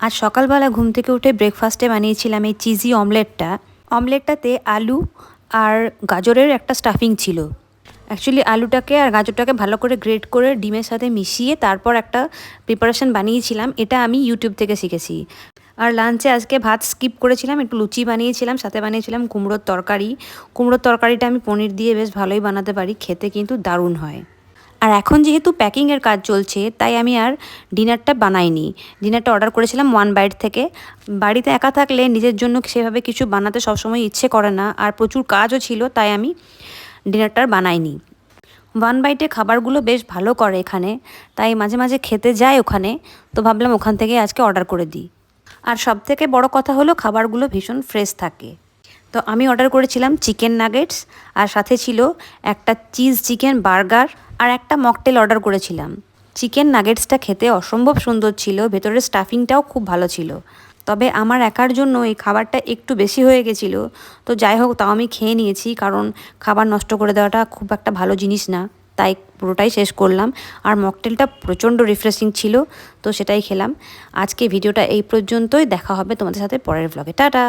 আজ সকালবেলা ঘুম থেকে উঠে ব্রেকফাস্টে বানিয়েছিলাম এই চিজি অমলেটটা। অমলেটটাতে আলু আর গাজরের একটা স্টাফিং ছিল। অ্যাকচুয়ালি আলুটাকে আর গাজরটাকে ভালো করে গ্রেট করে ডিমের সাথে মিশিয়ে তারপর একটা প্রিপারেশন বানিয়েছিলাম। এটা আমি ইউটিউব থেকে শিখেছি। আর লাঞ্চে আজকে ভাত স্কিপ করেছিলাম, একটু লুচি বানিয়েছিলাম, সাথে বানিয়েছিলাম কুমড়োর তরকারি। কুমড়োর তরকারিটা আমি পনির দিয়ে বেশ ভালোই বানাতে পারি, খেতে কিন্তু দারুণ হয়। আর এখন যেহেতু প্যাকিংয়ের কাজ চলছে তাই আমি আর ডিনারটা বানাইনি। ডিনারটা অর্ডার করেছিলাম ওয়ান বাইট থেকে। বাড়িতে একা থাকলে নিজের জন্য সেভাবে কিছু বানাতে সবসময় ইচ্ছে করে না, আর প্রচুর কাজও ছিল, তাই আমি ডিনারটা বানাইনি। ওয়ান বাইটে খাবারগুলো বেশ ভালো করে এখানে, তাই মাঝে মাঝে খেতে যাই ওখানে, তো ভাবলাম ওখান থেকে আজকে অর্ডার করে দিই। আর সবথেকে বড় কথা হলো খাবারগুলো ভীষণ ফ্রেশ থাকে। তো আমি অর্ডার করেছিলাম চিকেন নাগেটস, আর সাথে ছিল একটা চিজ চিকেন বার্গার আর একটা মকটেল অর্ডার করেছিলাম। চিকেন নাগেটসটা খেতে অসম্ভব সুন্দর ছিল, ভেতরের স্টাফিংটাও খুব ভালো ছিল। তবে আমার একার জন্য এই খাবারটা একটু বেশি হয়ে গেছিলো। তো যাই হোক, তাও আমি খেয়ে নিয়েছি, কারণ খাবার নষ্ট করে দেওয়াটা খুব একটা ভালো জিনিস না, তাই পুরোটাই শেষ করলাম। আর মকটেলটা প্রচণ্ড রিফ্রেশিং ছিল, তো সেটাই খেলাম। আজকে ভিডিওটা এই পর্যন্তই, দেখা হবে তোমাদের সাথে পরের ব্লগে। টাটা।